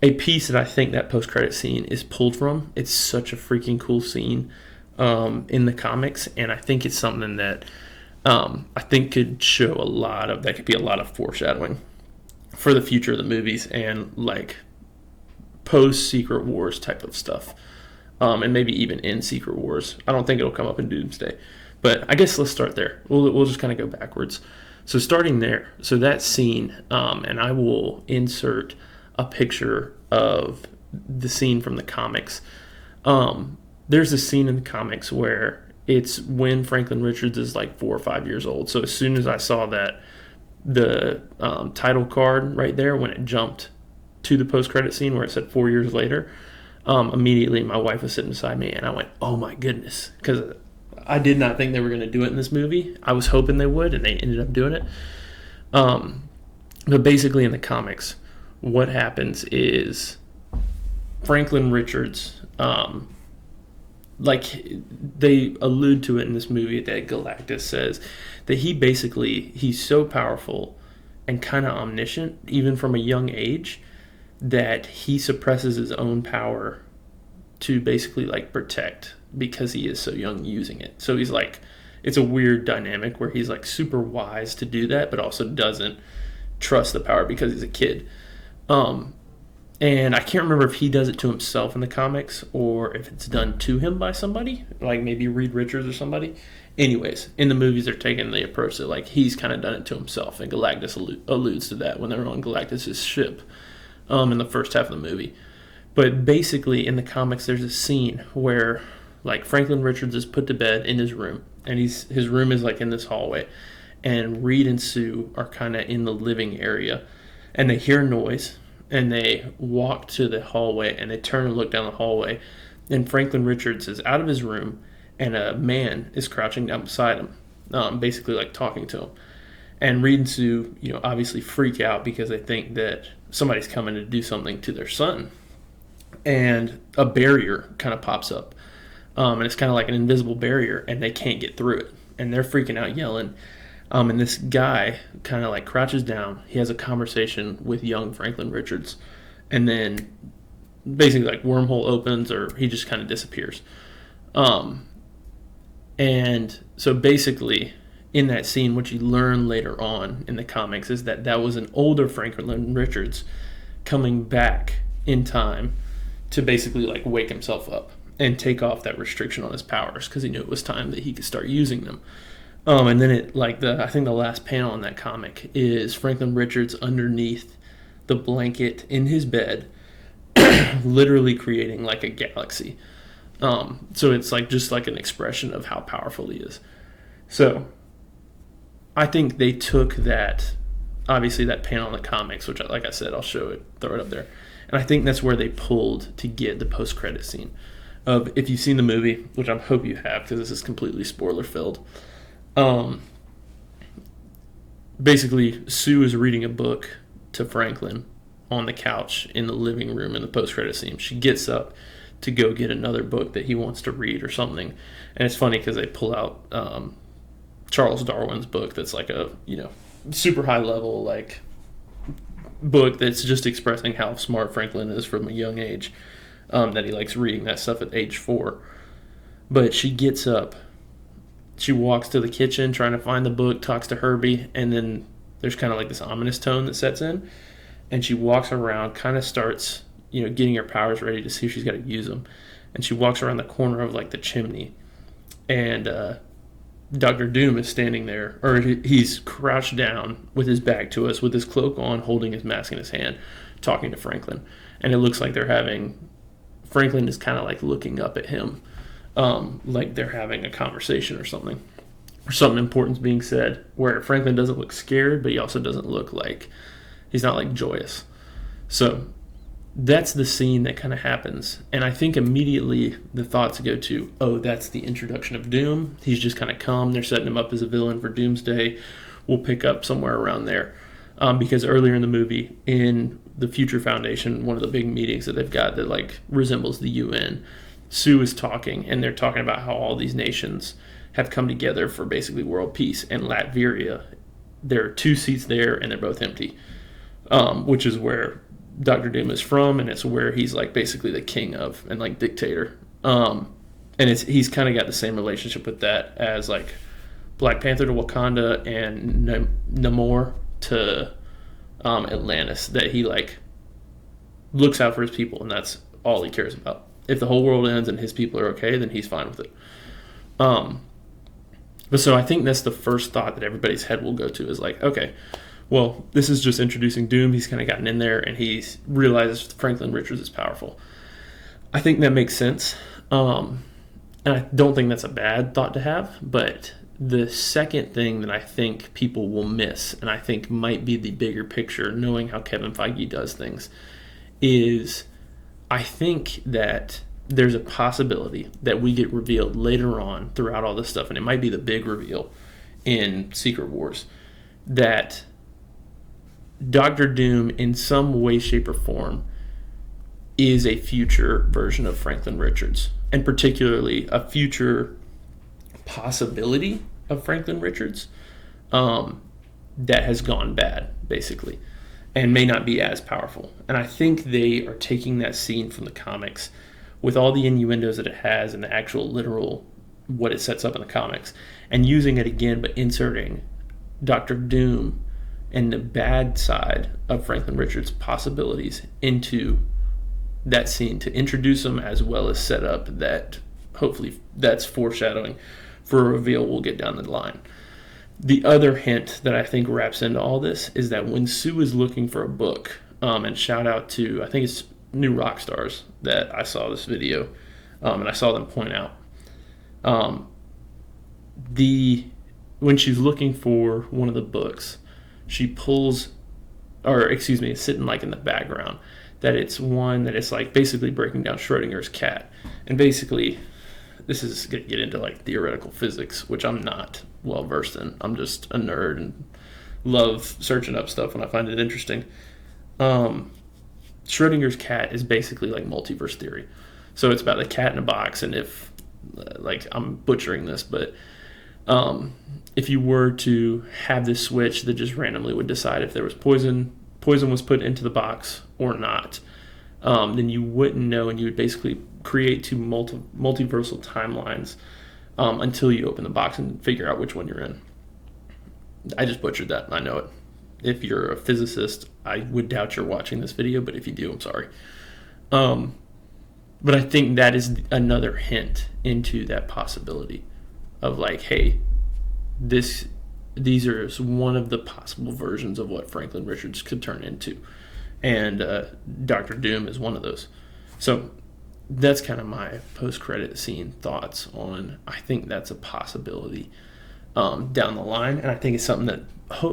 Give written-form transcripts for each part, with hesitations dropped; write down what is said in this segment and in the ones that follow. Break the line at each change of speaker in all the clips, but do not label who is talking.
a piece that I think that post-credit scene is pulled from. It's such a freaking cool scene in the comics, and I think it's something that I think could show that could be a lot of foreshadowing for the future of the movies and like post Secret Wars type of stuff, and maybe even in Secret Wars. I don't think it'll come up in Doomsday, but I guess let's start there. We'll just kind of go backwards. So starting there, so that scene, and I will insert a picture of the scene from the comics. There's a scene in the comics where it's when Franklin Richards is like 4 or 5 years old. So as soon as I saw that, the title card right there, when it jumped to the post-credit scene where it said 4 years later, immediately my wife was sitting beside me and I went, oh my goodness, because I did not think they were going to do it in this movie. I was hoping they would, and they ended up doing it. But basically in the comics, what happens is Franklin Richards, like they allude to it in this movie that Galactus says that he's so powerful and kind of omniscient, even from a young age, that he suppresses his own power to basically like protect, because he is so young using it. So he's like, it's a weird dynamic where he's like super wise to do that, but also doesn't trust the power because he's a kid. And I can't remember if he does it to himself in the comics or if it's done to him by somebody, like maybe Reed Richards or somebody. Anyways, in the movies, they're taking the approach that like he's kind of done it to himself, and Galactus alludes to that when they're on Galactus' ship in the first half of the movie. But basically, in the comics, there's a scene where like Franklin Richards is put to bed in his room, and his room is like in this hallway, and Reed and Sue are kind of in the living area, and they hear a noise, and they walk to the hallway, and they turn and look down the hallway, and Franklin Richards is out of his room, and a man is crouching down beside him, basically like talking to him. And Reed and Sue, obviously freak out because they think that somebody's coming to do something to their son. And a barrier kind of pops up, and it's kind of like an invisible barrier, and they can't get through it. And they're freaking out, yelling. And this guy kind of like crouches down. He has a conversation with young Franklin Richards. And then basically like wormhole opens, or he just kind of disappears. And so basically in that scene, what you learn later on in the comics is that was an older Franklin Richards coming back in time to basically like wake himself up and take off that restriction on his powers, because he knew it was time that he could start using them. And then I think the last panel in that comic is Franklin Richards underneath the blanket in his bed, literally creating like a galaxy. So it's like just like an expression of how powerful he is. So I think they took that, obviously that panel in the comics, which like I said, I'll show it, throw it up there. And I think that's where they pulled to get the post-credit scene. If you've seen the movie, which I hope you have, because this is completely spoiler-filled. Basically, Sue is reading a book to Franklin on the couch in the living room in the post-credit scene. She gets up to go get another book that he wants to read or something. And it's funny because they pull out Charles Darwin's book that's like a, super high-level, like, book that's just expressing how smart Franklin is from a young age, that he likes reading that stuff at age 4. But she gets up, she walks to the kitchen trying to find the book, talks to Herbie, and then there's kind of like this ominous tone that sets in, and she walks around, kind of starts getting her powers ready to see if she's got to use them, and she walks around the corner of like the chimney, and Dr. Doom is standing there, or he's crouched down with his back to us, with his cloak on, holding his mask in his hand, talking to Franklin. And it looks like Franklin is kind of like looking up at him, like they're having a conversation or something important's being said, where Franklin doesn't look scared, but he also doesn't look like, he's not like joyous. So that's the scene that kind of happens. And I think immediately the thoughts go to, oh, that's the introduction of Doom. He's just kind of come. They're setting him up as a villain for Doomsday. We'll pick up somewhere around there. Because earlier in the movie, in the Future Foundation, one of the big meetings that they've got that like resembles the UN, Sue is talking, and they're talking about how all these nations have come together for basically world peace. And Latveria, there are 2 seats there, and they're both empty, which is where Doctor Doom is from, and it's where he's like basically the king of and like dictator. And he's kind of got the same relationship with that as like Black Panther to Wakanda and Namor to Atlantis, that he like looks out for his people, and that's all he cares about. If the whole world ends and his people are okay, then he's fine with it. But so I think that's the first thought that everybody's head will go to is like, okay, well, this is just introducing Doom. He's kind of gotten in there, and he realizes Franklin Richards is powerful. I think that makes sense. And I don't think that's a bad thought to have. But the second thing that I think people will miss, and I think might be the bigger picture, knowing how Kevin Feige does things, is I think that there's a possibility that we get revealed later on throughout all this stuff, and it might be the big reveal in Secret Wars, that Doctor Doom, in some way, shape, or form, is a future version of Franklin Richards, and particularly a future possibility of Franklin Richards that has gone bad, basically, and may not be as powerful. And I think they are taking that scene from the comics with all the innuendos that it has and the actual literal what it sets up in the comics, and using it again, but inserting Doctor Doom and the bad side of Franklin Richards' possibilities into that scene to introduce them, as well as set up that hopefully that's foreshadowing for a reveal we'll get down the line. The other hint that I think wraps into all this is that when Sue is looking for a book, and shout out to, I think it's New Rockstars that I saw this video, and I saw them point out, when she's looking for one of the books, she pulls, or excuse me, it's sitting like in the background, that it's one that it's like basically breaking down Schrodinger's cat. And basically, this is going to get into like theoretical physics, which I'm not well versed in. I'm just a nerd and love searching up stuff when I find it interesting. Schrodinger's cat is basically like multiverse theory. So it's about the cat in a box, and if, like, I'm butchering this, but if you were to have this switch that just randomly would decide if there was poison was put into the box or not, then you wouldn't know, and you would basically create two multiversal timelines until you open the box and figure out which one you're in. I just butchered that, I know it. If you're a physicist, I would doubt you're watching this video, but if you do, I'm sorry. But I think that is another hint into that possibility of like, hey, these are one of the possible versions of what Franklin Richards could turn into. And Dr. Doom is one of those. So that's kind of my post-credit scene thoughts on, I think that's a possibility down the line. And I think it's something that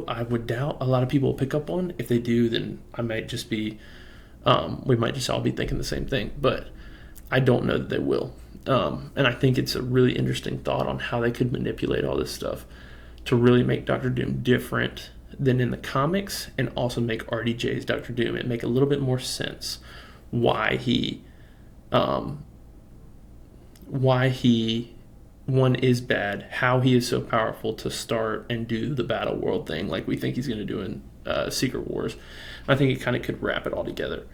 I would doubt a lot of people will pick up on. If they do, then I might just be, we might just all be thinking the same thing. But I don't know that they will. And I think it's a really interesting thought on how they could manipulate all this stuff to really make Doctor Doom different than in the comics, and also make RDJ's Doctor Doom and make a little bit more sense why he one is bad, how he is so powerful to start and do the battle world thing like we think he's going to do in Secret Wars. I think it kind of could wrap it all together.